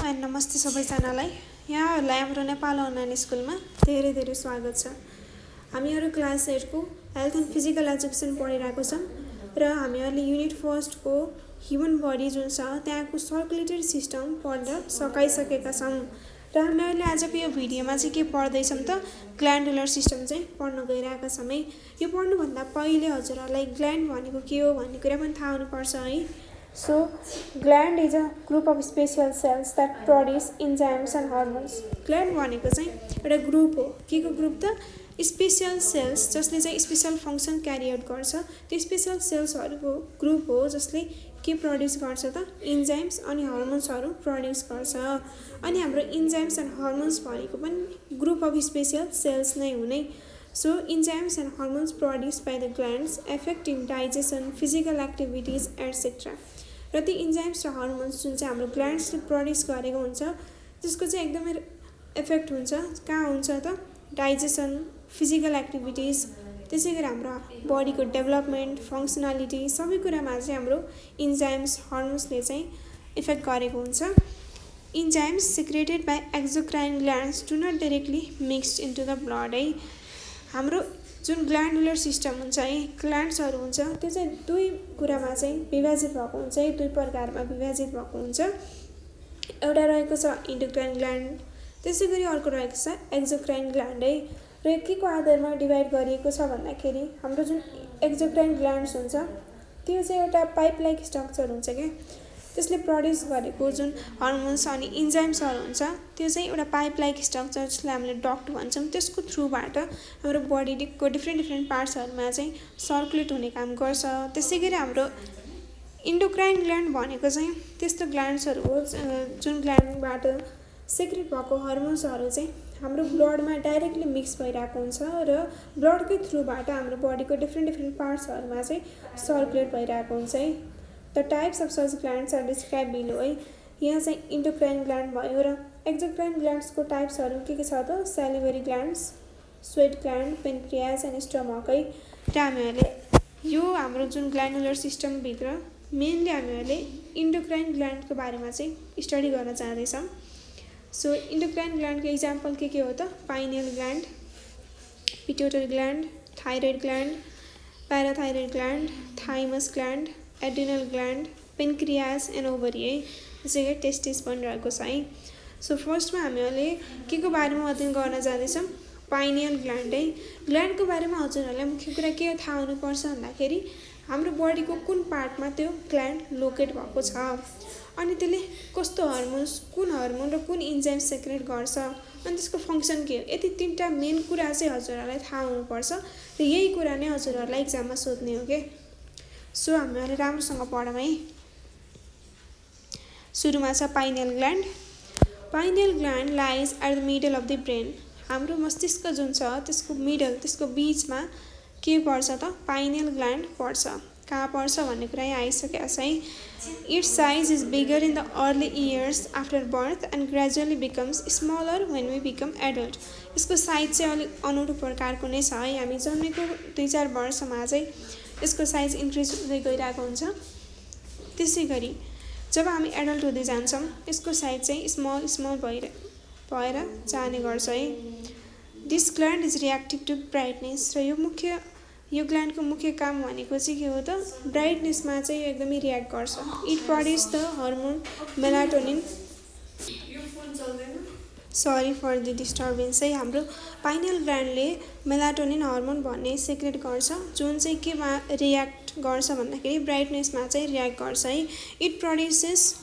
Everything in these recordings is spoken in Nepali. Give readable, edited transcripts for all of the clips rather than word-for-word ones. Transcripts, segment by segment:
एन्ड नमस्ते सबैजनालाई। यहाँहरूलाई हाम्रो नेपाल अनलाइन स्कुलमा धेरै धेरै स्वागत छ। हामीहरू क्लास 8 को हेल्थ एन्ड फिजिकल एजुकेसन पढिरहेको छौँ र हामीहरूले युनिट 1 को ह्युमन बडी जुन छ त्यहाँको सर्कुलेटरी सिस्टम पढ्न सकाइसकेका छौँ र हामीहरूले आजको यो भिडियोमा चाहिँ के पढ्दैछौँ त ग्ल्यान्डुलर सिस्टम चाहिँ पढ्न गइरहेका छौँ है। यो पढ्नुभन्दा पहिले हजुरहरूलाई ग्ल्यान्ड भनेको के हो भन्ने कुरा पनि थाहा हुनुपर्छ है। So, gland is a group of special cells that produce enzymes and hormones. Gland भनेको चाहिँ एउटा ग्रुप हो। के को ग्रुप त? स्पेशल सेल्स जसले चाहिँ स्पेशल फङ्सन क्यारी आउट गर्छ। त्यो स्पेशल सेल्सहरूको ग्रुप हो जसले के प्रड्युस गर्छ त? इन्जाइम्स अनि हर्मोन्सहरू प्रड्युस गर्छ। अनि हाम्रो इन्जाइम्स एन्ड हर्मोन्स भनेको पनि ग्रुप अफ स्पेशल सेल्स नै हुने। So, enzymes and hormones produced by the glands affect in digestion, physical activities, etc. र ती इन्जाइम्स र हर्मोन्स जुन चाहिँ हाम्रो ग्ल्यान्ड्सले प्रड्युस गरेको हुन्छ त्यसको चाहिँ एकदमै इफेक्ट हुन्छ। कहाँ हुन्छ त? डाइजेसन, फिजिकल एक्टिभिटिज, त्यसै गरी हाम्रो बडीको डेभलपमेन्ट, फङ्सनालिटी सबै कुरामा चाहिँ हाम्रो इन्जाइम्स हर्मोन्सले चाहिँ इफेक्ट गरेको हुन्छ। Enzymes secreted by exocrine glands do not directly mixed into the blood है। हाम्रो जुन ग्ल्यान्डुलर सिस्टम हुन्छ है, ग्ल्यान्ड्सहरू हुन्छ त्यो चाहिँ दुई कुरामा चाहिँ विभाजित भएको हुन्छ है, दुई प्रकारमा विभाजित भएको हुन्छ। एउटा रहेको छ इन्डोक्राइन ग्ल्यान्ड, त्यसै गरी अर्को रहेको छ एक्जोक्राइन ग्ल्यान्ड है। र के को आधारमा डिभाइड गरिएको छ भन्दाखेरि हाम्रो जुन एक्जोक्राइन ग्ल्यान्ड्स हुन्छ त्यो चाहिँ एउटा पाइप लाइक स्ट्रक्चर हुन्छ क्या। त्यसले प्रड्युस गरेको जुन हर्मोन्स अनि इन्जाइम्सहरू हुन्छ त्यो चाहिँ एउटा पाइप लाइक स्ट्रक्चर जसलाई हामीले डक्ट भन्छौँ त्यसको थ्रुबाट हाम्रो बडीको डिफ्रेन्ट पार्ट्सहरूमा चाहिँ सर्कुलेट हुने काम गर्छ। त्यसै गरी हाम्रो इन्डोक्राइन ग्ल्यान्ड भनेको चाहिँ त्यस्तो ग्ल्यान्ड्सहरू हो जुन ग्ल्यान्डबाट सिक्रेट भएको हर्मोन्सहरू चाहिँ हाम्रो ब्लडमा डाइरेक्टली मिक्स भइरहेको हुन्छ र ब्लडकै थ्रुबाट हाम्रो बडीको डिफ्रेन्ट पार्ट्सहरूमा चाहिँ सर्कुलेट भइरहेको हुन्छ है। The types of such glands are described below है। यहाँ चाहिँ इन्डोक्राइन ग्ल्यान्ड भयो र एक्जोक्राइन ग्ल्यान्ड्सको टाइप्सहरू के छ त? Salivary glands, sweat gland, pancreas and stomach है। र हामीहरूले यो हाम्रो जुन ग्ल्यान्डुलर सिस्टमभित्र मेनली हामीहरूले इन्डोक्राइन ग्ल्यान्डको बारेमा चाहिँ स्टडी गर्न चाहँदैछौँ। सो इन्डोक्राइन ग्ल्यान्डको इक्जाम्पल के हो त? Pineal gland, pituitary gland, thyroid gland, parathyroid gland, thymus gland, adrenal gland, pancreas and ovary है। त्यसै गरी टेस्टिस पनि रहेको छ है। सो फर्स्टमा हामीहरूले के को बारेमा अध्ययन गर्न जाँदैछौँ? पाइनियल ग्ल्यान्ड है। ग्ल्यान्डको बारेमा हजुरहरूलाई मुख्य कुरा के थाहा हुनुपर्छ भन्दाखेरि हाम्रो बडीको कुन पार्टमा त्यो ग्ल्यान्ड लोकेट भएको छ अनि त्यसले कस्तो हर्मोन्स, कुन हर्मोन र कुन इन्जाइम सेक्रेट गर्छ अनि त्यसको फङ्सन के हो। यति तिनवटा मेन कुरा चाहिँ हजुरहरूलाई थाहा हुनुपर्छ र यही कुरा नै हजुरहरूलाई इक्जाममा सोध्ने हो क्या। सो हामीहरूले राम्रोसँग पढौँ है। सुरुमा छ pineal gland. Pineal gland lies at the middle of the brain. हाम्रो मस्तिष्क जुन छ त्यसको मिडल, त्यसको बिचमा के पर्छ त? पाइनियल ग्ल्यान्ड पर्छ। कहाँ पर्छ भन्ने कुरा यहाँ आइसकेको छ है। Its size is bigger in the early years after birth and gradually becomes smaller when we become adult. यसको साइज चाहिँ अलिक अनौठो प्रकारको नै छ है। हामी जन्मेको 2-4 वर्षमा चाहिँ यसको साइज इन्क्रिज हुँदै गइरहेको हुन्छ। त्यसै गरी जब हामी एडल्ट हुँदै जान्छौँ यसको साइज चाहिँ स्मल भएर जाने गर्छ है। This gland is reactive to brightness. र यो ग्ल्यान्डको मुख्य काम भनेको चाहिँ के हो त? ब्राइटनेसमा चाहिँ एकदमै रियाक्ट गर्छ। It produce the hormone melatonin. Sorry for the disturbance है। हाम्रो पाइनियल ग्ल्यान्डले मेलाटोनिन हर्मोन भन्ने सिक्रेट गर्छ जुन चाहिँ केमा रियाक्ट गर्छ भन्दाखेरि ब्राइटनेसमा चाहिँ रियाक्ट गर्छ है। It produces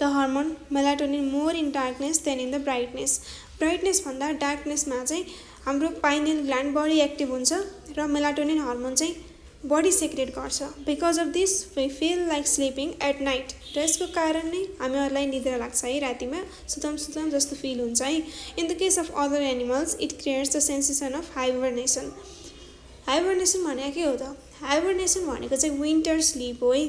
the hormone melatonin more in darkness than in the brightness. ब्राइटनेसभन्दा डार्कनेसमा चाहिँ हाम्रो पाइनियल ग्ल्यान्ड बढी एक्टिभ हुन्छ र मेलाटोनिन हर्मोन चाहिँ बडी सेक्रेट गर्छ। Because of this we feel like sleeping at night. र यसको कारण नै हामीहरूलाई निद्रा लाग्छ है, रातिमा सुतम जस्तो फिल हुन्छ है। In the case of other animals it creates the sensation of hibernation. Hibernation भनेको के हो त? हाइबरनेसन भनेको चाहिँ विन्टर स्लिप हो है।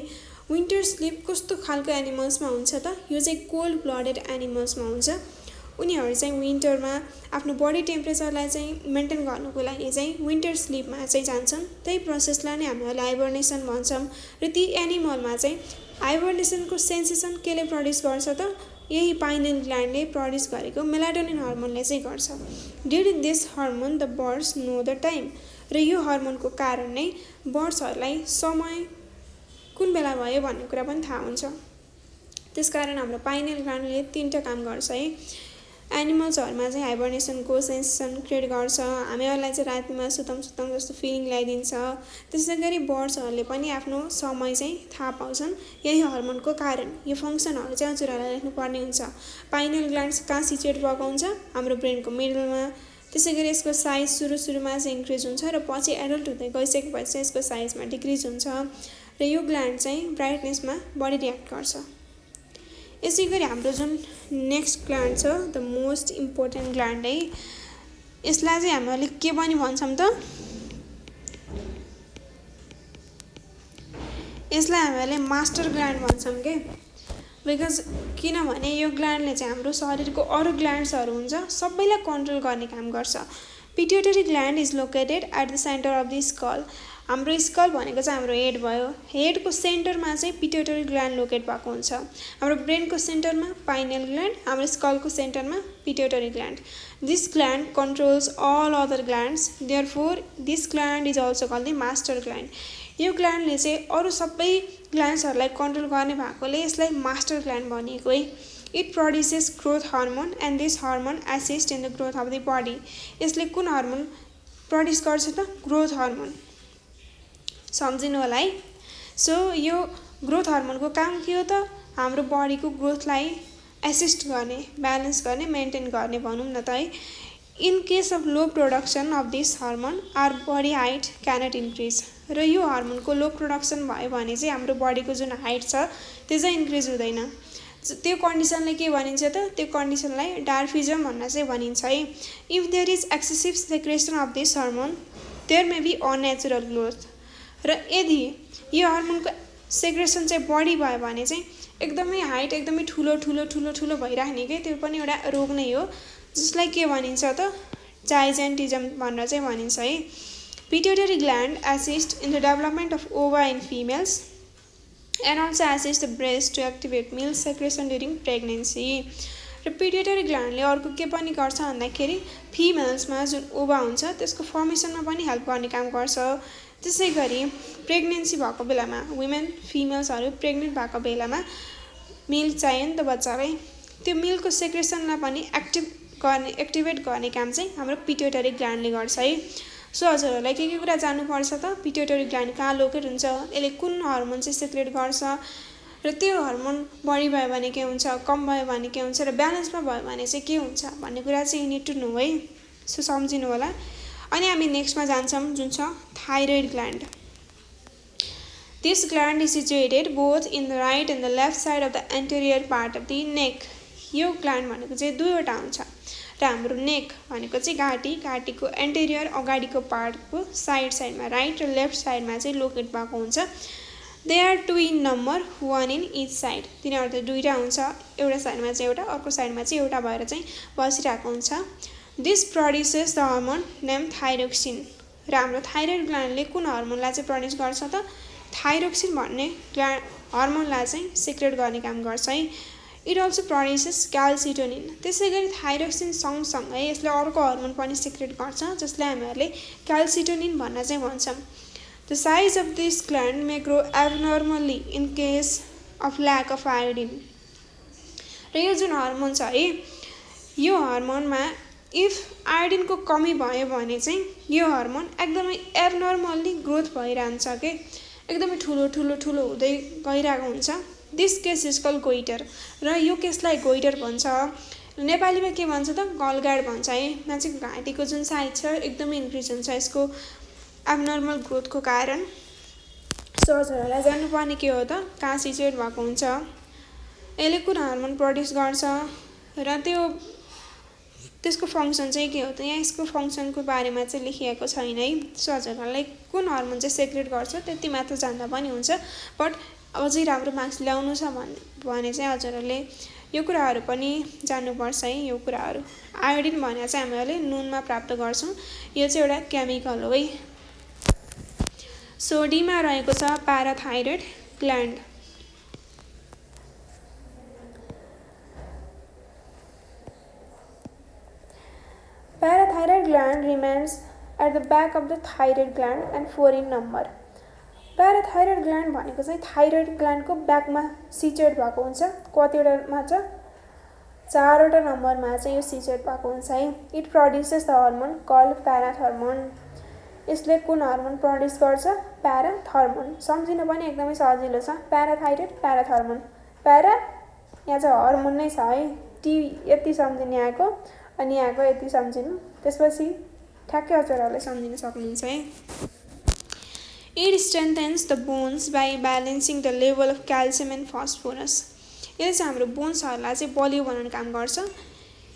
विन्टर स्लिप कस्तो खालको एनिमल्समा हुन्छ त? यो चाहिँ कोल्ड ब्लडेड एनिमल्समा हुन्छ। उनीहरू चाहिँ विन्टरमा आफ्नो बडी टेम्परेचरलाई चाहिँ मेन्टेन गर्नुको लागि चाहिँ विन्टर स्लिपमा चाहिँ जान्छन्। त्यही प्रोसेसलाई नै हामीले हाइबरनेसन भन्छौँ। र ती एनिमलमा चाहिँ हाइबरनेसनको सेन्सेसन केले प्रड्युस गर्छ त यही पाइनियल ग्ल्यान्डले प्रड्युस गरेको मेलाटोनिन हर्मोनले चाहिँ गर्छ। During this hormone the birds know the time, र यो हर्मोनको कारण नै बर्ड्सहरूलाई समय कुन बेला भयो भन्ने कुरा पनि थाहा हुन्छ। त्यसकारण हाम्रो पाइनियल ग्ल्यान्डले 3टा काम गर्छ है। एनिमल्सहरूमा चाहिँ हाइबरनेसनको सेन्सेसन क्रिएट गर्छ, हामीहरूलाई चाहिँ रातिमा सुतम जस्तो फिलिङ ल्याइदिन्छ। त्यसै गरी बर्ड्सहरूले पनि आफ्नो समय चाहिँ थाहा पाउँछन् यही हर्मोनको कारण। यो फङ्सनहरू चाहिँ हजुरहरूलाई लेख्नुपर्ने हुन्छ। पाइनियल ग्ल्यान्ड कहाँ सिचुएट भएको हुन्छ? हाम्रो ब्रेनको मिडलमा। त्यसै गरी यसको साइज सुरुमा चाहिँ इन्क्रिज हुन्छ र पछि एडल्ट हुँदै गइसकेपछि चाहिँ यसको साइजमा डिक्रिज हुन्छ र यो ग्ल्यान्ड चाहिँ ब्राइटनेसमा बढी रियाक्ट गर्छ। यसै गरी हाम्रो जुन नेक्स्ट ग्ल्यान्ड छ द मोस्ट इम्पोर्टेन्ट ग्ल्यान्ड है, यसलाई चाहिँ हामीले के पनि भन्छौँ त? यसलाई हामीले मास्टर ग्ल्यान्ड भन्छौँ के। बिकज किनभने यो ग्ल्यान्डले चाहिँ हाम्रो शरीरको अरू ग्ल्यान्ड्सहरू हुन्छ सबैलाई कन्ट्रोल गर्ने काम गर्छ। Pituitary gland is located at the centre of the skull. हाम्रो स्कल भनेको चाहिँ हाम्रो हेड भयो। हेडको सेन्टरमा चाहिँ पिट्युटरी ग्ल्यान्ड लोकेट भएको हुन्छ। हाम्रो ब्रेनको सेन्टरमा पाइनियल ग्ल्यान्ड, हाम्रो स्कलको सेन्टरमा pituitary gland. This gland controls all other glands, therefore this gland is also called the master gland. यो ग्ल्यान्डले चाहिँ अरू सबै ग्ल्यान्ड्सहरूलाई कन्ट्रोल गर्ने भएकोले यसलाई मास्टर ग्ल्यान्ड भनिएको है। It produces growth hormone and this hormone assist in the growth of the body. यसले कुन हर्मोन प्रड्युस गर्छ त? Growth hormone. सम्झिनु होला है। सो यो ग्रोथ हर्मोनको काम के हो त? हाम्रो बडीको ग्रोथलाई एसिस्ट गर्ने, ब्यालेन्स गर्ने, मेन्टेन गर्ने भनौँ न त है। In case of low production of this hormone our body height cannot increase. र यो हर्मोनको लो प्रोडक्सन भयो भने चाहिँ हाम्रो बडीको जुन हाइट छ त्यो चाहिँ इन्क्रिज हुँदैन। त्यो कन्डिसनलाई के भनिन्छ त? त्यो कन्डिसनलाई डार्फिजम भन्न चाहिँ भनिन्छ है। If there is excessive secretion of this hormone there may be unnatural growth. र यदि यो हर्मोनको सेक्रेसन चाहिँ बढी भयो भने चाहिँ एकदमै हाइट एकदमै ठुलो भइराख्ने के, त्यो पनि एउटा रोग नै हो जसलाई के भनिन्छ त? जाइजेन्टिजम भनेर चाहिँ भनिन्छ है। Pituitary gland assist in the development of ova in females and also assist the breast to activate milk secretion during pregnancy. र पिट्युटरी ग्ल्यान्डले अर्को के पनि गर्छ भन्दाखेरि फिमेल्समा जुन ओभा हुन्छ त्यसको फर्मेसनमा पनि हेल्प गर्ने काम गर्छ। त्यसै गरी प्रेग्नेन्सी भएको बेलामा वुमेन फिमेल्सहरू प्रेग्नेन्ट भएको बेलामा मिल्क चाहियो नि त बच्चालाई, त्यो मिल्कको सेक्रेसनलाई पनि एक्टिभेट गर्ने काम चाहिँ हाम्रो पिट्युटरी ग्ल्यान्डले गर्छ है। सो हजुरहरूलाई के कुरा जान्नुपर्छ त? पिट्युटरी ग्ल्यान्ड कहाँ लोकेट हुन्छ, यसले कुन हर्मोन चाहिँ सेक्रेट गर्छ, र त्यो हर्मोन बढी भयो भने के हुन्छ, कम भयो भने के हुन्छ, र ब्यालेन्समा भयो भने चाहिँ के हुन्छ भन्ने कुरा चाहिँ युनिट टु नो है। सो सम्झिनु होला। अनि हामी नेक्स्टमा जान्छौँ जुन छ thyroid gland. This gland is situated both in the right and the left side of the interior part of the neck. यो ग्ल्यान्ड भनेको चाहिँ दुईवटा हुन्छ र हाम्रो नेक भनेको चाहिँ घाँटीको एन्टेरियर अगाडिको पार्टको साइडमा राइट र लेफ्ट साइडमा चाहिँ लोकेट भएको हुन्छ। They are 2 in number, 1 in each side. तिनीहरू त दुईवटा हुन्छ, एउटा साइडमा चाहिँ एउटा, अर्को साइडमा चाहिँ एउटा भएर चाहिँ बसिरहेको हुन्छ। This produces the hormone name thyroxine. र हाम्रो थाइरोइड ग्ल्यान्डले कुन हर्मोनलाई चाहिँ प्रड्युस गर्छ त? थाइरोक्सिन भन्ने हर्मोनलाई चाहिँ सिक्रेट गर्ने काम गर्छ है। It also produces calcitonin. त्यसै गरी थाइरोक्सिन सँगसँगै यसले अर्को हर्मोन पनि सिक्रेट गर्छ जसलाई हामीहरूले क्याल्सिटोनिन भन्न चाहिँ भन्छौँ। The size of this gland may grow abnormally in case of lack of iodine. र यो जुन हर्मोन छ है, यो हर्मोनमा इफ आयोडिनको कमी भयो भने चाहिँ यो हर्मोन एकदमै एबनर्मल्ली ग्रोथ भइरहन्छ के, एकदमै ठुलो हुँदै गइरहेको हुन्छ। This case is called goitre. र यो केसलाई गोइटर भन्छ। नेपालीमा के भन्छ त? गलगाड भन्छ है। यहाँ चाहिँ घाँटीको जुन साइज छ एकदमै इन्क्रिज हुन्छ यसको एबनर्मल ग्रोथको कारण। सो हजुरहरूलाई जान्नुपर्ने के हो त? कहाँ सिचुएट भएको हुन्छ, यसले कुन हार्मोन प्रड्युस गर्छ र त्यसको फङ्सन चाहिँ के हो त? यहाँ यसको फङ्सनको बारेमा चाहिँ लेखिएको छैन है। सो हजुरहरूलाई कुन हार्मोन चाहिँ सेक्रेट गर्छ त्यति मात्र जान्दा पनि हुन्छ, बट अझै राम्रो मार्क्स ल्याउनु छ भने चाहिँ हजुरहरूले यो कुराहरू पनि जान्नुपर्छ है। यो कुराहरू आयोडिन भने चाहिँ हामीले नुनमा प्राप्त गर्छौँ, यो चाहिँ एउटा केमिकल हो है। सो डीमा रहेको छ प्याराथाइरोइड gland. gland remains at the back of the thyroid gland and 4 in number. Parathyroid gland भनेको चाहिँ थाइरोइड ग्ल्यान्डको ब्याकमा सिचुएट भएको हुन्छ। कतिवटामा छ 4वटा नम्बरमा चाहिँ यो सिचुएट भएको हुन्छ है। It produces the hormone called parathormone. यसले कुन हर्मोन प्रोड्युस गर्छ? प्याराथर्मोन। सम्झिन पनि एकदमै सजिलो छ। प्याराथाइरोइड प्याराथर्मोन। प्यारा यहाँ चाहिँ हर्मोन नै छ है। टी यति सम्झिने यहाँको अनि यहाँको यति सम्झिनु, त्यसपछि ठ्याक्कै हजुरहरूले सम्झिन सक्नुहुन्छ है। It strengthens the bones by balancing the level of calcium and phosphorus. यसले चाहिँ हाम्रो बोन्सहरूलाई चाहिँ बलियो बनाउने काम गर्छ।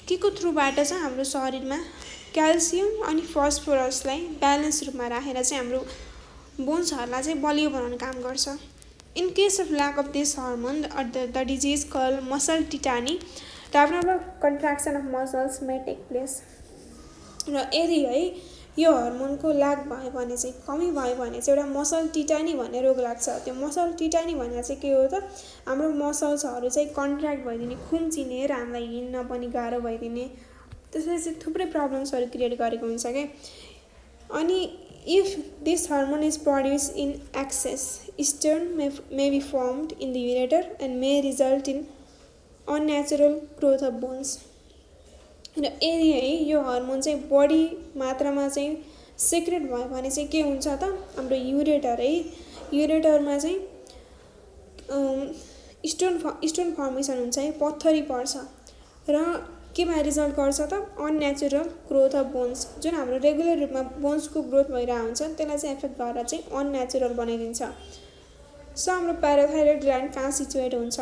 के को थ्रुबाट चाहिँ हाम्रो शरीरमा क्याल्सियम अनि फस्फोरसलाई ब्यालेन्स रूपमा राखेर चाहिँ हाम्रो बोन्सहरूलाई चाहिँ बलियो बनाउने काम गर्छ। In case of lack of this hormone the disease call muscle tetany, the abnormal contraction of muscles may take place. र यदि है यो हर्मोनको ल्याक भयो भने चाहिँ, कमी भयो भने चाहिँ एउटा मसल टिटानी भन्ने रोग लाग्छ। त्यो मसल टिटानी भनेर चाहिँ के हो त? हाम्रो मसल्सहरू चाहिँ कन्ट्र्याक्ट भइदिने, खुम्चिने र हामीलाई हिँड्न पनि गाह्रो भइदिने, त्यसले चाहिँ थुप्रै प्रब्लम्सहरू क्रिएट गरेको हुन्छ क्या। अनि if this hormone is produce in excess, stone may be formed in the ureter and may result in unnatural growth of bones. र यदि है यो हर्मोन चाहिँ बढी मात्रामा चाहिँ सिक्रेट भयो भने चाहिँ के हुन्छ त? हाम्रो युरेटर है, युरेटरमा चाहिँ स्टोन फर्मेसन हुन्छ है, पत्थरी पर्छ र केमा रिजल्ट गर्छ त? Unnatural growth of bones. जुन हाम्रो रेगुलर रूपमा बोन्सको ग्रोथ भइरहेको हुन्छ त्यसलाई चाहिँ एफेक्ट गरेर चाहिँ अननेचुरल बनाइदिन्छ। सो हाम्रो प्याराथाइरोइड ग्ल्यान्ड कहाँ सिचुएट हुन्छ?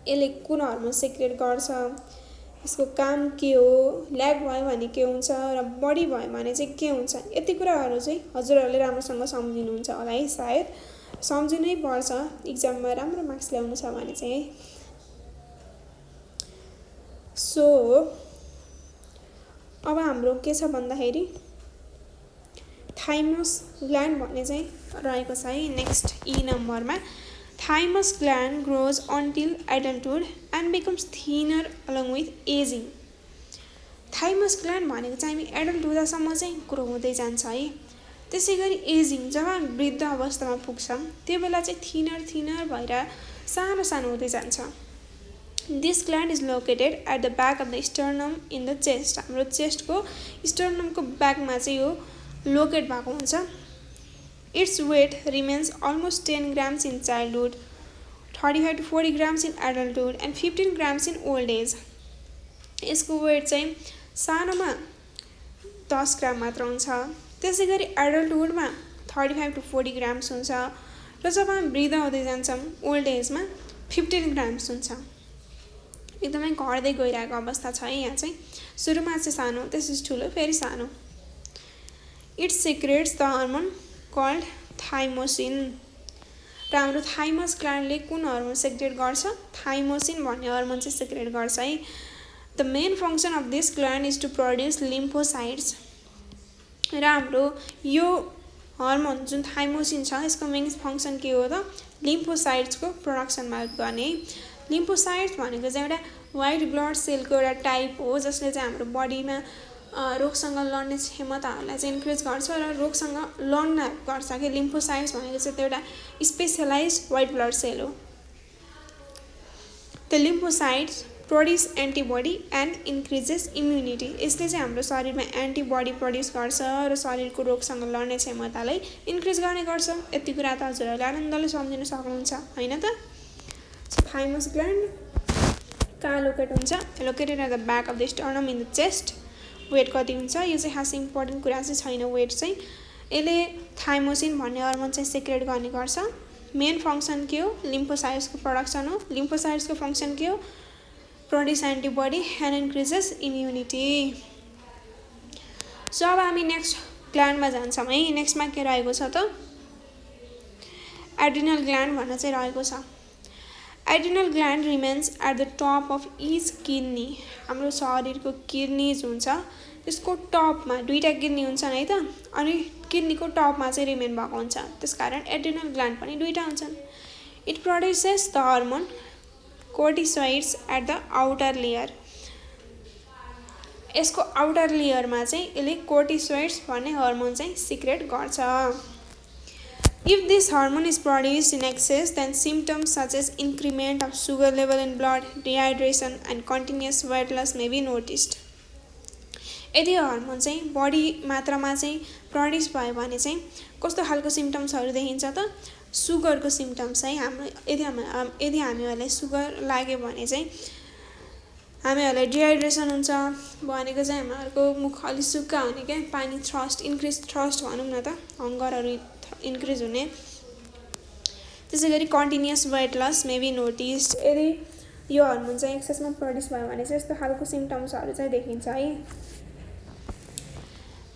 यसले कुन हर्मोन सिक्रेट गर्छ? यसको काम के हो? ल्याक भयो भने के हुन्छ र बढी भयो भने चाहिँ के हुन्छ? यति कुराहरू चाहिँ हजुरहरूले राम्रोसँग सम्झिनुहुन्छ होला है। सायद सम्झिनै पर्छ इक्जाममा राम्रो मार्क्स ल्याउनु छ भने चाहिँ है। सो अब हाम्रो के छ भन्दाखेरि थाइमस ग्ल्यान्ड भन्ने चाहिँ रहेको छ है। नेक्स्ट ई नम्बरमा thymus gland grows until adulthood and becomes thinner along with aging. Thymus gland भनेको चाहिँ हामी एडल्ट हुँदासम्म चाहिँ ग्रो हुँदै जान्छ है। त्यसै गरी एजिङ, जब हामी वृद्ध अवस्थामा पुग्छौँ त्यो बेला चाहिँ थिनर भएर सानो सानो हुँदै जान्छ। This gland is located at the back of the sternum in the chest. हाम्रो चेस्टको स्टर्नमको ब्याकमा चाहिँ यो लोकेट भएको हुन्छ। Its weight remains almost 10 grams in childhood, 35 to 40 grams in adulthood and 15 grams in old age. यसको वेट चाहिँ सानोमा 10 ग्राम मात्र हुन्छ। त्यसै गरी एडल्टहुडमा 35 to 40 ग्राम्स हुन्छ र जब हामी वृद्ध हुँदै जान्छौँ ओल्ड एजमा 15 ग्राम्स हुन्छ। एकदमै घट्दै गइरहेको अवस्था छ है यहाँ चाहिँ। सुरुमा चाहिँ सानो, त्यसपछि ठुलो, फेरि सानो। It secretes the hormone called thymosin. र हाम्रो थाइमस ग्ल्यान्डले कुन हर्मोन सिक्रेट गर्छ? थाइमोसिन भन्ने हर्मोन चाहिँ सिक्रेट गर्छ है। The main function of this gland is to produce lymphocytes. र हाम्रो यो हर्मोन जुन थाइमोसिन छ यसको मेन फङ्सन के हो त? लिम्फोसाइट्सको प्रोडक्सनमा हेल्प गर्ने। लिम्फोसाइट्स भनेको चाहिँ एउटा व्हाइट ब्लड सेलको एउटा टाइप हो जसले चाहिँ हाम्रो बडीमा रोगसँग लड्ने क्षमताहरूलाई चाहिँ इन्क्रिज गर्छ र रोगसँग लड्न हेल्प गर्छ कि। लिम्फोसाइट्स भनेको चाहिँ त्यो एउटा स्पेसलाइज्ड व्हाइट ब्लड सेल हो। The lymphocytes produce antibody and increases immunity. यसले चाहिँ हाम्रो शरीरमा एन्टिबडी प्रड्युस गर्छ र शरीरको रोगसँग लड्ने क्षमतालाई इन्क्रिज गर्ने गर्छ। यति कुरा त हजुरहरूले आनन्दले सम्झिन सक्नुहुन्छ होइन त? थाइमस ग्ल्यान्ड कहाँ लोकेट हुन्छ? Located at the back of the sternum in the chest. Weight कति हुन्छ? यो चाहिँ खास इम्पोर्टेन्ट कुरा चाहिँ छैन वेट चाहिँ। यसले थाइमोसिन भन्ने हर्मोन चाहिँ सिक्रेट गर्ने गर्छ। मेन फङ्सन के हो? लिम्फोसाइट्सको प्रोडक्सन हो। लिम्फोसाइट्सको फङ्सन के हो? Produce antibody and increases immunity. So अब हामी नेक्स्ट ग्ल्यान्डमा जान्छौँ है। नेक्स्टमा के रहेको छ त? एड्रिनल ग्ल्यान्ड भनेर चाहिँ रहेको छ। Adrenal gland remains at the top of each kidney. हाम्रो शरीरको किडनीज हुन्छ त्यसको टपमा, दुईवटा किडनी हुन्छन् है त, अनि किडनीको टपमा चाहिँ रिमेन भएको हुन्छ। त्यसकारण एड्रिनल ग्ल्यान्ड पनि दुईवटा हुन्छन्। It produces the hormone corticoids at the outer layer. यसको आउटर लेयरमा चाहिँ यसले कोर्टिसोइड्स भन्ने हर्मोन चाहिँ सिक्रेट गर्छ। If this hormone is produced in excess, then symptoms such as increment of sugar level in blood, dehydration, and continuous weight loss may be noticed. यदि हर्मोन चाहिँ बढी मात्रामा चाहिँ प्रड्युस भयो भने चाहिँ कस्तो खालको सिम्टम्सहरू देखिन्छ त? सुगरको सिम्टम्स चाहिँ हाम्रो यदि हामीहरूलाई सुगर लाग्यो भने चाहिँ हामीहरूलाई डिहाइड्रेसन हुन्छ, भनेको चाहिँ हामीहरूको मुख अलि सुक्खा हुने क्या, पानी थ्रस्ट इन्क्रिज थ्रस्ट भनौँ न त, हङ्गरहरू इन्क्रिज हुने। त्यसै गरी continuous weight loss may be noticed. यदि यो हर्मोन चाहिँ एक्सेसमा प्रड्युस भयो भने चाहिँ यस्तो खालको सिम्टम्सहरू चाहिँ देखिन्छ है।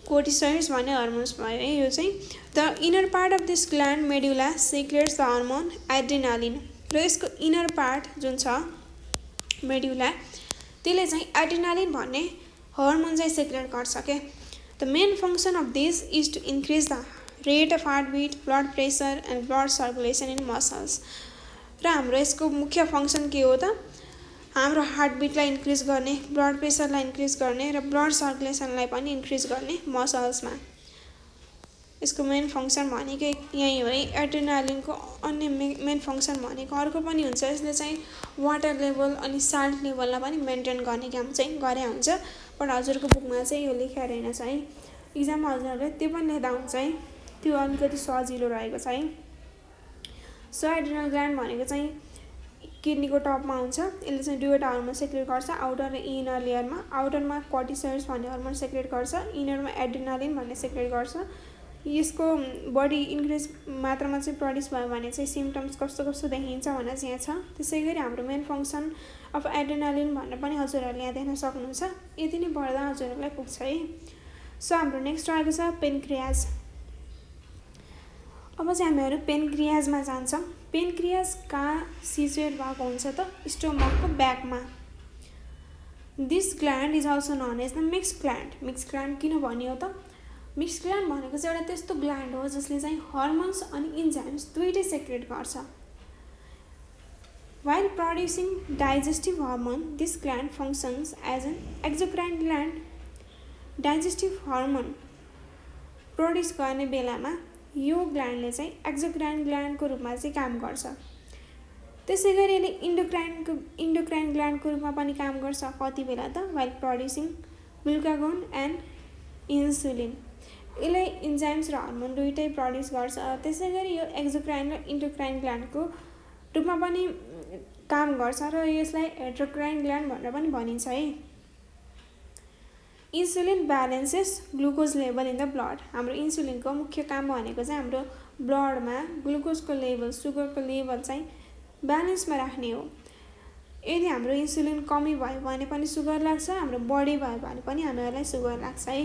कोर्टिसोइड्स भन्ने हर्मोन्स भयो है यो चाहिँ। The inner part of this gland medulla secretes the hormone adrenaline. र यसको इनर पार्ट जुन छ मेडुला त्यसले चाहिँ एड्रिनालिन भन्ने हर्मोन चाहिँ सिक्रेट गर्छ के। The main function of this is to increase the rate of heartbeat, blood pressure and blood circulation in muscles. र हाम्रो यसको मुख्य फङ्सन के हो त? हाम्रो हार्टबिटलाई इन्क्रिज गर्ने, ब्लड प्रेसरलाई इन्क्रिज गर्ने र ब्लड सर्कुलेसनलाई पनि इन्क्रिज गर्ने मसल्समा। यसको मेन फङ्सन भनेको यही हो है। एड्रिनालिनको अन्य मेन फङ्सन भनेको अर्को पनि हुन्छ। यसले चाहिँ वाटर लेभल अनि साल्ट लेभललाई पनि मेन्टेन गर्ने काम चाहिँ गरे हुन्छ। बट हजुरको बुकमा चाहिँ यो लेखेको रहेनछ है। इक्जाममा हजुरहरूले त्यो पनि लेख्दा हुन्छ है, त्यो अलिकति सजिलो रहेको छ है। सो एड्रिनल ग्ल्यान्ड भनेको चाहिँ किडनीको टपमा हुन्छ। यसले चाहिँ दुईवटा हर्मोन सेक्रेट गर्छ, आउटर र इनर लेयरमा। आउटरमा कोर्टिसोइड्स भन्ने हर्मोन सेक्रेट गर्छ, इनरमा एड्रिनालिन भन्ने सेक्रेट गर्छ। यसको बढी इन्क्रिज मात्रामा चाहिँ प्रड्युस भयो भने चाहिँ सिम्टम्स कस्तो कस्तो देखिन्छ भनेर चाहिँ यहाँ छ। त्यसै गरी हाम्रो मेन फङ्सन अफ एड्रिनालिन भनेर पनि हजुरहरूले यहाँ देख्न सक्नुहुन्छ। यति नै पढ्दा हजुरहरूलाई पुग्छ है। सो हाम्रो नेक्स्ट रहेको छ पेनक्रियाज। अब चाहिँ हामीहरू पेनक्रियाजमा जान्छौँ। पेनक्रियाज कहाँ सिचुएट भएको हुन्छ त? स्टोमकको ब्याकमा। This gland is also known as the mixed gland. Mixed gland किन भनियो त? मिक्स्ड ग्ल्यान्ड भनेको चाहिँ एउटा त्यस्तो ग्ल्यान्ड हो जसले चाहिँ हर्मोन्स अनि इन्जाइम्स दुईटै सेक्रेट गर्छ। While producing digestive hormone, this gland functions as an exocrine gland. Digestive hormone produce गर्ने बेलामा यो ग्ल्यान्डले चाहिँ एक्जोक्राइन ग्ल्यान्डको रूपमा चाहिँ काम गर्छ। त्यसै गरी यसले इन्डोक्राइन ग्ल्यान्डको रूपमा पनि काम गर्छ। कति बेला त? While producing glucagon and insulin. यसले इन्जाइम्स र हर्मोन दुईटै प्रड्युस गर्छ। त्यसै गरी यो एक्जोक्राइन र इन्डोक्राइन ग्ल्यान्डको रूपमा पनि काम गर्छ र यसलाई हेट्रोक्राइन ग्ल्यान्ड भनेर पनि भनिन्छ है। Insulin balances glucose level in the blood. हाम्रो इन्सुलिनको मुख्य काम भनेको चाहिँ हाम्रो ब्लडमा ग्लुकोजको लेभल, सुगरको लेभल चाहिँ ब्यालेन्समा राख्ने हो। यदि हाम्रो इन्सुलिन कमी भयो भने पनि सुगर लाग्छ, हाम्रो बढी भयो भने पनि हामीहरूलाई सुगर लाग्छ है।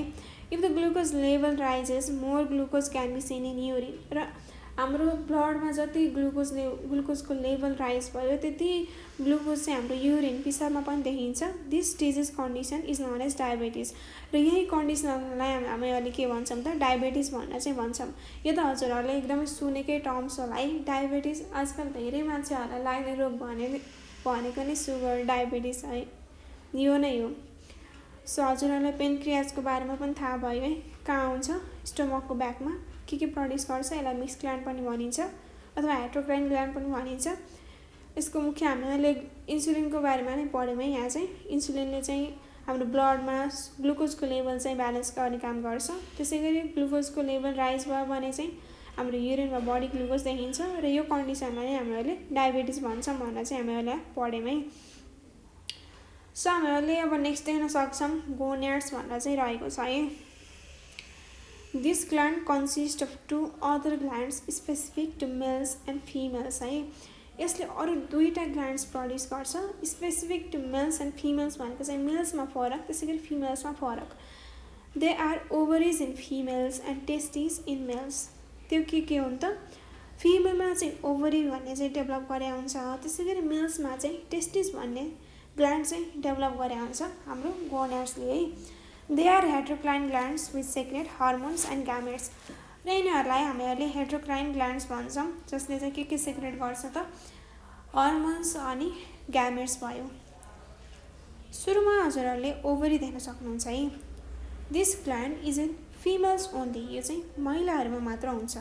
If the glucose level rises, more glucose can be seen in urine. र हाम्रो ब्लडमा जति ग्लुकोजको लेभल राइज भयो त्यति ग्लुकोज चाहिँ हाम्रो युरिन पिसाबमा पनि देखिन्छ। This disease condition is known as diabetes. र यही कन्डिसनलाई हामी अहिले के भन्छौँ त? डायबिटिज भनेर चाहिँ भन्छौँ। यो त हजुरहरूले एकदमै सुनेकै टर्म्स होला है। डायबिटिज आजकल धेरै मान्छेहरूलाई लाग्ने रोग भनेको नै सुगर, डायबिटिज है, यो नै हो। सो हजुरहरूलाई पेनक्रियाजको बारेमा पनि थाहा भयो है। कहाँ हुन्छ? स्टोमकको ब्याकमा। के प्रड्युस गर्छ? यसलाई मिक्स्ड ग्ल्यान्ड पनि भनिन्छ अथवा हेट्रोक्राइन ग्ल्यान्ड पनि भनिन्छ। यसको मुख्य हामीले इन्सुलिनको बारेमा नै पढ्यौँ है। यहाँ चाहिँ इन्सुलिनले चाहिँ हाम्रो ब्लडमा ग्लुकोजको लेभल चाहिँ ब्यालेन्स गर्ने काम गर्छ। त्यसै गरी ग्लुकोजको लेभल राइज भयो भने चाहिँ हाम्रो युरिनमा बढी ग्लुकोज देखिन्छ र यो कन्डिसनलाई नै हामीले डायबिटिज भन्छौँ भनेर चाहिँ हामीले पढ्यौँ है। सो हामीले अब नेक्स्ट देख्न सक्छौँ गोन्याड्स भनेर चाहिँ रहेको छ है। This gland consists of two other glands specific to males and females है। यसले अरू दुईटा ग्ल्यान्ड्स प्रड्युस गर्छ। Specific to males and females भनेको चाहिँ मेल्समा फरक, त्यसै गरी फिमेल्समा फरक। They are ovaries in females and testis in males. त्यो के हुन् त? फिमेलमा चाहिँ ओभरी भन्ने चाहिँ डेभलप गरे हुन्छ, त्यसै गरी मेल्समा चाहिँ टेस्टिस भन्ने ग्ल्यान्ड चाहिँ डेभलप गरे हुन्छ हाम्रो गोन्याड्सले है। They are heterocrine glands which secrete hormones and gametes. र यिनीहरूलाई हामीहरूले हेट्रोक्राइन ग्ल्यान्ड्स भन्छौँ जसले चाहिँ के सेक्रेट गर्छ त? हर्मोन्स अनि ग्यामेट्स भयो। सुरुमा हजुरहरूले ओभरी देख्न सक्नुहुन्छ है। This gland is in females only, यो चाहिँ महिलाहरूमा मात्र हुन्छ।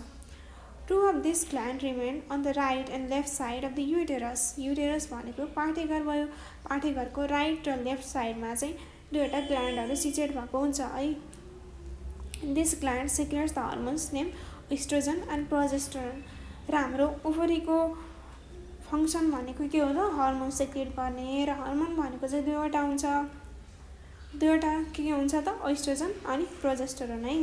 Two of this gland remain on the right and left side of the uterus. Uterus भनेको पाठेघर भयो। पाठेघरको राइट र लेफ्ट साइडमा चाहिँ दुईवटा ग्ल्यान्डहरू सिचुएट भएको हुन्छ है। This gland secretes the hormones name oestrogen and progesterone. र हाम्रो ओभरीको फङ्सन भनेको के हो त, हर्मोन सिक्रेट गर्ने। र हर्मोन भनेको चाहिँ दुईवटा हुन्छ। दुईवटा के हुन्छ त, एस्ट्रोजन अनि प्रोजेस्टेरोन है।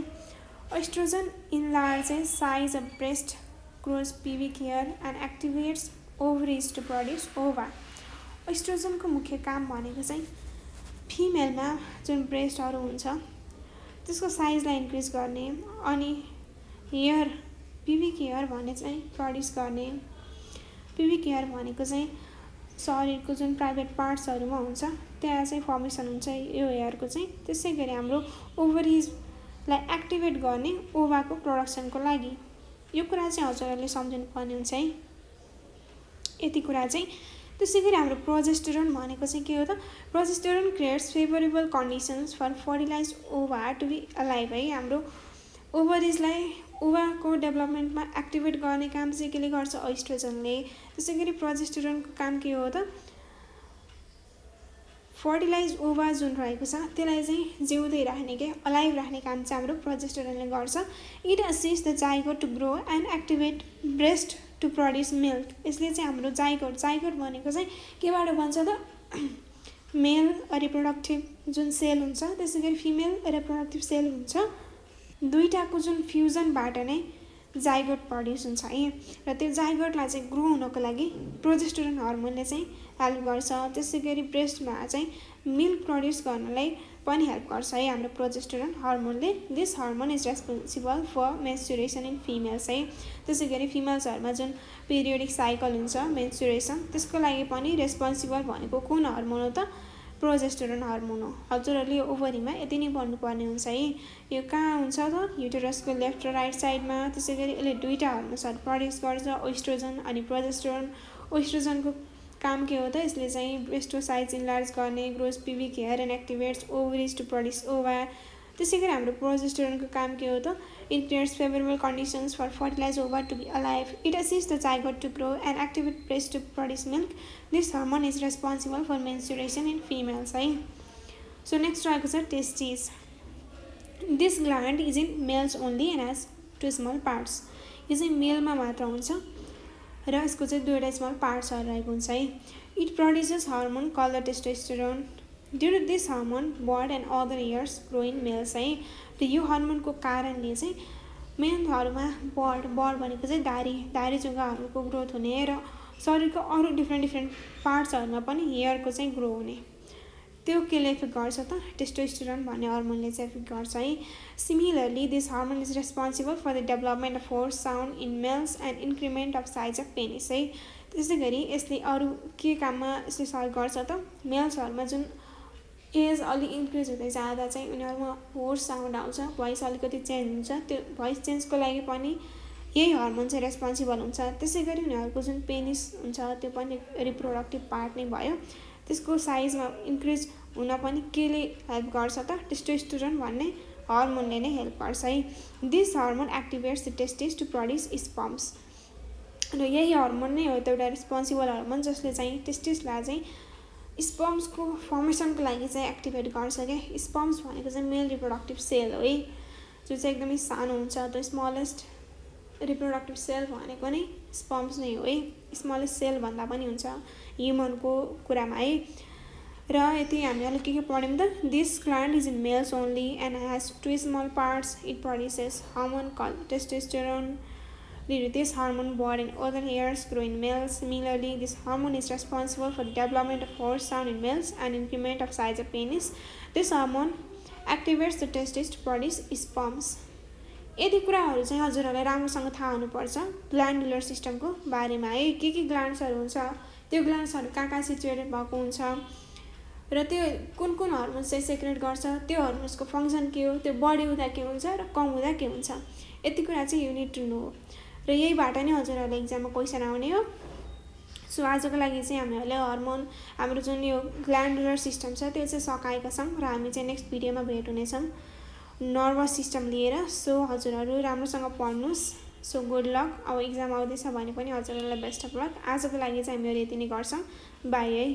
Estrogen enlarges size of breast, grows pubic hair and activates ovaries to produce ova. एस्ट्रोजनको मुख्य काम भनेको चाहिँ फिमेलमा जुन ब्रेस्टहरू हुन्छ त्यसको साइजलाई इन्क्रिज गर्ने अनि हेयर, pubic hair भने चाहिँ प्रड्युस गर्ने। pubic hair भनेको चाहिँ शरीरको जुन प्राइभेट पार्ट्सहरूमा हुन्छ त्यहाँ चाहिँ फर्मेसन हुन्छ यो हेयरको चाहिँ। त्यसै गरी हाम्रो ओभरिजलाई एक्टिभेट गर्ने ओभाको प्रोडक्सनको लागि। यो कुरा चाहिँ हजुरहरूले सम्झिनु पर्ने हुन्छ है, यति कुरा चाहिँ। त्यसै गरी हाम्रो प्रोजेस्टेरोन भनेको चाहिँ के हो त, progesterone creates favourable conditions for fertilize ova to be alive है। हाम्रो ओभरिजलाई ओभाको डेभलपमेन्टमा एक्टिभेट गर्ने काम चाहिँ केले गर्छ, एस्ट्रोजनले। त्यसै गरी प्रोजेस्टेरोनको काम के हो त, फर्टिलाइज ओभा जुन रहेको छ त्यसलाई चाहिँ जिउँदै राख्ने के अलाइभ राख्ने काम चाहिँ हाम्रो प्रोजेस्टेरोनले गर्छ। It assist the zygote to grow and activate breast to produce milk. यसले चाहिँ हाम्रो जाइगोट, जाइगोट भनेको चाहिँ केबाट बन्छ त, मेल रिप्रोडक्टिभ जुन सेल हुन्छ, त्यसै गरी फिमेल रिप्रोडक्टिभ सेल हुन्छ। दुईटाको जुन फ्युजनबाट नै जाइगोट प्रड्युस हुन्छ है। र त्यो जाइगोटलाई चाहिँ ग्रो हुनको लागि प्रोजेस्टेरोन हर्मोनले चाहिँ हेल्प गर्छ। त्यसै गरी ब्रेस्टमा चाहिँ मिल्क प्रड्युस गर्नलाई पनि हेल्प गर्छ है हाम्रो प्रोजेस्टेरोन हर्मोनले। This hormone is responsible for menstruation in females है। त्यसै गरी फिमेल्सहरूमा जुन पिरियोडिक साइकल हुन्छ मेन्स्ट्रुएसन, त्यसको लागि पनि रेस्पोन्सिबल भनेको कुन हर्मोन हो त, प्रोजेस्टेरोन हर्मोन हो। हजुरहरूले ओभरीमा यति नै पढ्नुपर्ने हुन्छ है। यो कहाँ हुन्छ त, युटेरसको लेफ्ट र राइट साइडमा। त्यसै गरी यसले दुईवटा हर्मोन्सहरू प्रड्युस गर्छ, एस्ट्रोजन अनि प्रोजेस्टेरोन। एस्ट्रोजनको काम के हो त, यसले चाहिँ ब्रेस्टको साइज इन्लार्ज गर्ने, grows pubic hair and activates ovaries to produce ova. त्यसै गरी हाम्रो प्रोजेस्टेरोनको काम के हो त, it creates favourable conditions for fertilize ova to be alive. It assist the zygote to grow and activate breast to produce milk. This hormone is responsible for menstruation in females है। सो नेक्स्ट रहेको छ testis. This gland is in males only and has 2 small parts. यो चाहिँ मेलमा मात्र हुन्छ र यसको चाहिँ दुईवटा स्मल पार्ट्सहरू रहेको हुन्छ है। It produces hormone called the testosterone. Due to this hormone beard and other hairs grow in males है। र यो हर्मोनको कारणले चाहिँ मेलहरूमा बर्ड भनेको चाहिँ दारी जुङ्गाहरूको ग्रोथ हुने र शरीरको अरू डिफ्रेन्ट पार्ट्सहरूमा पनि हेयरको चाहिँ ग्रो हुने। त्यो केले इफेक्ट गर्छ त, टेस्टोस्टेरोन भन्ने हर्मोनले चाहिँ इफेक्ट गर्छ है। Similarly this hormone is responsible for the development of hoarse sound in males and increment of size of penis है। त्यसै गरी यसले अरू के काममा यसले सहयोग गर्छ त, मेल्सहरूमा जुन एज अलिक इन्क्रिज हुँदै जाँदा चाहिँ उनीहरूमा होर्स साउन्ड आउँछ, भोइस अलिकति चेन्ज हुन्छ, त्यो भोइस चेन्जको लागि पनि यही हर्मोन चाहिँ रेस्पोन्सिबल हुन्छ। त्यसै गरी उनीहरूको जुन पेनिस हुन्छ त्यो पनि रिप्रोडक्टिभ पार्ट नै भयो, त्यसको साइजमा इन्क्रिज हुन पनि केले हेल्प गर्छ त, टेस्टोस्टेरोन भन्ने हर्मोनले नै हेल्प गर्छ है। This hormone activates the testis to produce sperms. र यही हर्मोन नै हो एउटा रेस्पोन्सिबल हर्मोन जसले चाहिँ टेस्टिसलाई चाहिँ स्पर्म्सको फर्मेसनको लागि चाहिँ एक्टिभेट गर्छ क्या। स्पर्म्स भनेको चाहिँ मेल रिप्रोडक्टिभ सेल हो है, जो चाहिँ एकदमै सानो हुन्छ। द स्मलेस्ट रिप्रोडक्टिभ सेल भनेको नै स्पर्म्स नै हो है, स्मलेस्ट सेल भन्दा पनि हुन्छ ह्युमनको कुरामा है। र यति हामीले के पढ्यौँ त, this gland is in males only and has 2 small parts. It produces hormone called testosterone. This hormone body and other hairs grow in males. Similarly, this hormone is responsible for the development of horse sound in males and increment of size of penis. This hormone activates the testes to produce sperms. यदि कुराहरू चाहिँ हजुरहरूलाई राम्रोसँग थाहा हुनुपर्छ ग्ल्यान्डुलर सिस्टमको बारेमा है। के ग्ल्यान्ड्सहरू हुन्छ, त्यो ग्ल्यान्ड्सहरू कहाँ सिचुएटेड भएको हुन्छ र त्यो कुन हर्मोन्स चाहिँ सेक्रेट गर्छ, त्यो हर्मोन्सको फङ्सन के हो, त्यो बढी हुँदा के हुन्छ र कम हुँदा के हुन्छ, यति कुरा चाहिँ युनिट टु नो। र यहीबाट नै हजुरहरूले एक्जाममा क्वेसन आउने हो। सो आजको लागि चाहिँ हामीहरूले हर्मोन हाम्रो जुन यो ग्ल्यान्डुलर सिस्टम छ त्यो चाहिँ सकाएका छौँ र हामी चाहिँ नेक्स्ट भिडियोमा भेट हुनेछौँ नर्भस सिस्टम लिएर। सो हजुरहरू राम्रोसँग पढ्नुहोस्। So good lock. अब इक्जाम आउँदैछ भने पनि हजुरहरूलाई बेस्ट अफ लक। आजको लागि चाहिँ हामीहरू यति नै गर्छौँ। बाई है।